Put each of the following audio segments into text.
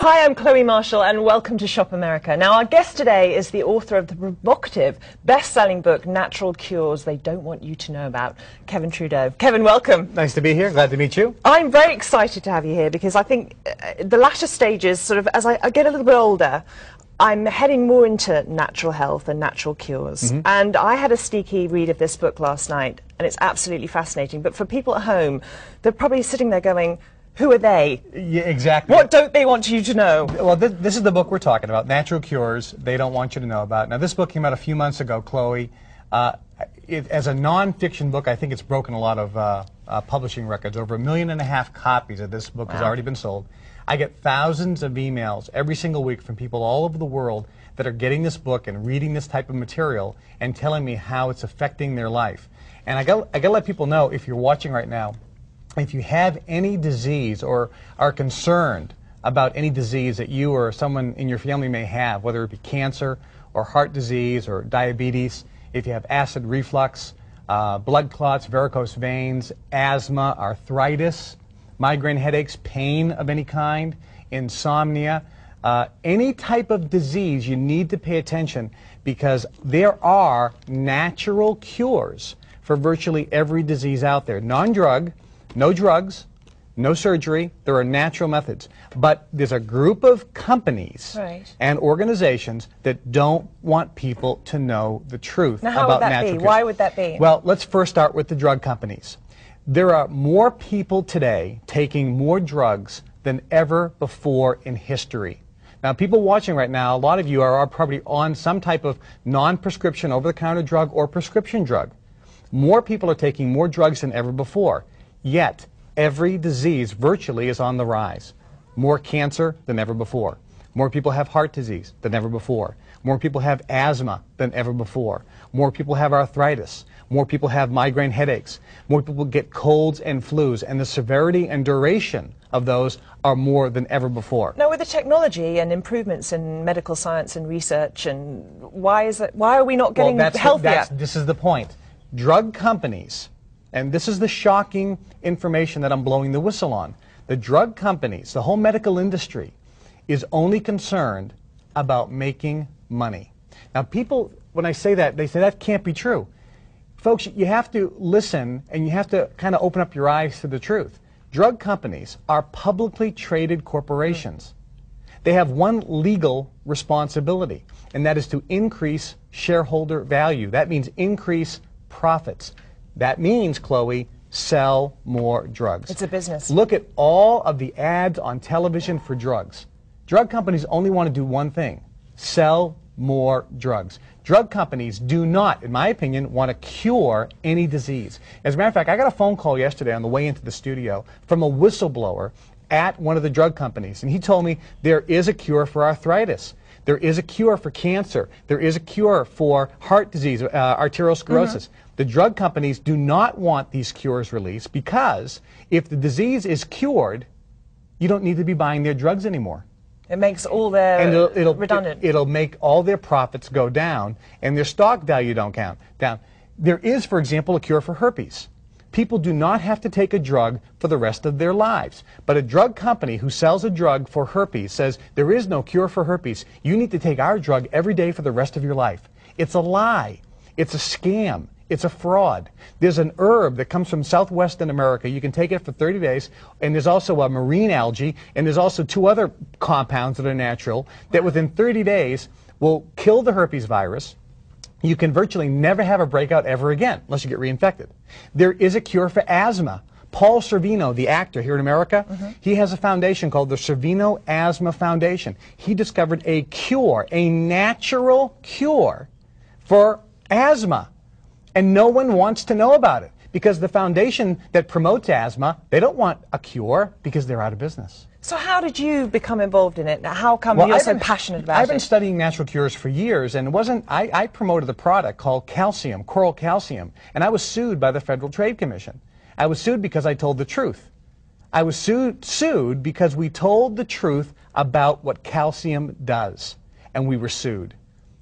Hi, I'm Chloe Marshall and welcome to Shop America. Now our guest today is the author of the provocative, best-selling book, Natural Cures They Don't Want You to Know About, Kevin Trudeau. Kevin, welcome. Nice to be here. Glad to meet you. I'm very excited to have you here because I think the latter stages, sort of as I get a little bit older, I'm heading more into natural health and natural cures. And I had a sneaky read of this book last night and it's absolutely fascinating. But for people at home, they're probably sitting there going, who are they? Yeah, exactly. What don't they want you to know? Well, this is the book we're talking about, Natural Cures They Don't Want You to Know About. Now, this book came out a few months ago, Chloe. As a non-fiction book, I think it's broken a lot of publishing records. Over 1.5 million copies of this book has already been sold. I get thousands of emails every single week from people all over the world that are getting this book and reading this type of material and telling me how it's affecting their life. And I got to let people know, if you're watching right now, if you have any disease or are concerned about any disease that you or someone in your family may have, whether it be cancer or heart disease or diabetes, if you have acid reflux, blood clots, varicose veins, asthma, arthritis, migraine headaches, pain of any kind, insomnia, any type of disease, you need to pay attention because there are natural cures for virtually every disease out there. Non-drug, no drugs, no surgery, there are natural methods. But there's a group of companies and organizations that don't want people to know the truth about natural cures. Now how would that be? Why would that be? Well, let's first start with the drug companies. There are more people today taking more drugs than ever before in history. Now, people watching right now, a lot of you are probably on some type of non-prescription, over-the-counter drug or prescription drug. More people are taking more drugs than ever before. Yet, every disease virtually is on the rise. More cancer than ever before. More people have heart disease than ever before. More people have asthma than ever before. More people have arthritis. More people have migraine headaches. More people get colds and flus, and the severity and duration of those are more than ever before. Now, with the technology and improvements in medical science and research, and why are we not getting healthier? This is the point. Drug companies, and this is the shocking information that I'm blowing the whistle on. The drug companies, the whole medical industry, is only concerned about making money. Now, people, when I say that, they say that can't be true. Folks, you have to listen and you have to kind of open up your eyes to the truth. Drug companies are publicly traded corporations. They have one legal responsibility, and that is to increase shareholder value. That means increase profits. That means, Chloe, sell more drugs. It's a business. Look at all of the ads on television for drugs. Drug companies only want to do one thing: sell more drugs. Drug companies do not, in my opinion, want to cure any disease. As a matter of fact, I got a phone call yesterday on the way into the studio from a whistleblower at one of the drug companies, and he told me there is a cure for arthritis. There is a cure for cancer. There is a cure for heart disease, arteriosclerosis. The drug companies do not want these cures released because if the disease is cured, you don't need to be buying their drugs anymore. It makes all their redundant. It'll make all their profits go down and their stock value don't count down. There is, for example, a cure for herpes. People do not have to take a drug for the rest of their lives. But a drug company who sells a drug for herpes says there is no cure for herpes. You need to take our drug every day for the rest of your life. It's a lie. It's a scam. It's a fraud. There's an herb that comes from southwestern America. You can take it for 30 days, and there's also a marine algae, and there's also 2 other compounds that are natural that within 30 days will kill the herpes virus. You can virtually never have a breakout ever again, unless you get reinfected. There is a cure for asthma. Paul Servino, the actor here in America, he has a foundation called the Servino Asthma Foundation. He discovered a cure, a natural cure for asthma. And no one wants to know about it because the foundation that promotes asthma, they don't want a cure because they're out of business. So how did you become involved in it? How come you're so passionate about it? I've been studying natural cures for years, and it wasn't, I promoted a product called calcium, coral calcium, and I was sued by the Federal Trade Commission. I was sued because I told the truth. I was sued because we told the truth about what calcium does, and we were sued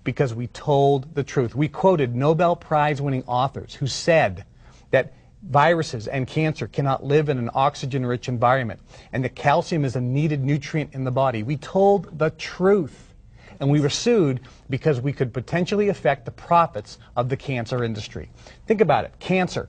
because we told the truth. We quoted Nobel Prize winning authors who said that viruses and cancer cannot live in an oxygen-rich environment, and that calcium is a needed nutrient in the body. We told the truth, and we were sued because we could potentially affect the profits of the cancer industry. Think about it, cancer.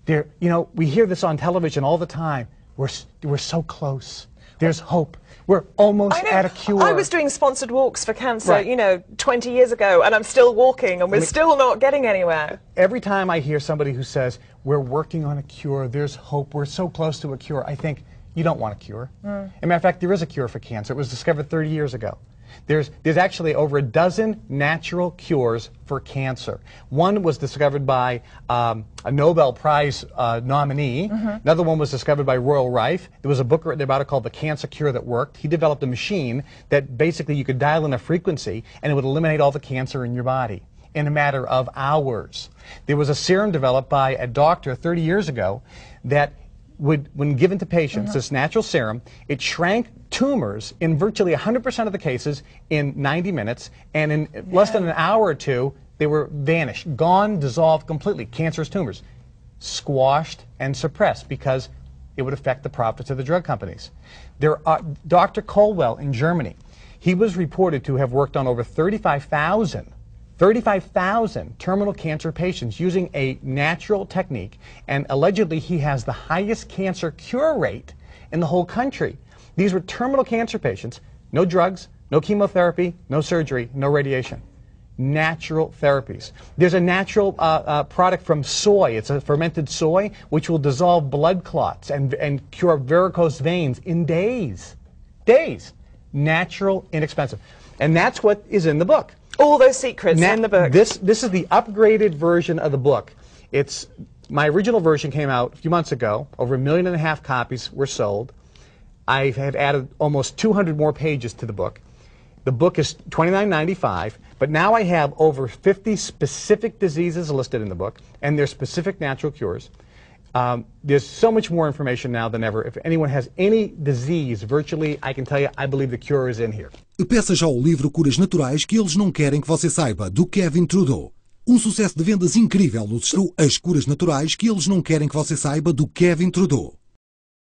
You know, we hear this on television all the time. We're so close. There's hope. We're almost at a cure. I was doing sponsored walks for cancer, Right. you know, 20 years ago, and I'm still walking, and we're still not getting anywhere. Every time I hear somebody who says, we're working on a cure, there's hope, we're so close to a cure, I think, you don't want a cure. As a matter of fact, there is a cure for cancer. It was discovered 30 years ago. There's actually over a dozen natural cures for cancer. One was discovered by a Nobel Prize nominee. Another one was discovered by Royal Rife. There was a book written about it called The Cancer Cure That Worked. He developed a machine that basically you could dial in a frequency and it would eliminate all the cancer in your body in a matter of hours. There was a serum developed by a doctor 30 years ago that when given to patients, this natural serum, it shrank tumors in virtually 100% of the cases in 90 minutes, and in less than an hour or two, they were vanished, gone, dissolved completely. Cancerous tumors, squashed and suppressed because it would affect the profits of the drug companies. Dr. Colwell in Germany, he was reported to have worked on over 35,000 terminal cancer patients using a natural technique, and allegedly he has the highest cancer cure rate in the whole country. These were terminal cancer patients, no drugs, no chemotherapy, no surgery, no radiation. Natural therapies. There's a natural product from soy. It's a fermented soy which will dissolve blood clots and cure varicose veins in days. Days. Natural, inexpensive. And that's what is in the book. All those secrets in the book. This is the upgraded version of the book. My original version came out a few months ago. Over 1.5 million copies were sold. I have added almost 200 more pages to the book. The book is $29.95, but now I have over 50 specific diseases listed in the book, and their specific natural cures. There's so much more information now than ever. If anyone has any disease, virtually, I can tell you, I believe the cure is in here. Peça já o livro Curas Naturais que eles não querem que você saiba, do Kevin Trudeau. Sucesso de vendas incrível nos As Curas Naturais que eles não querem que você saiba, do Kevin Trudeau.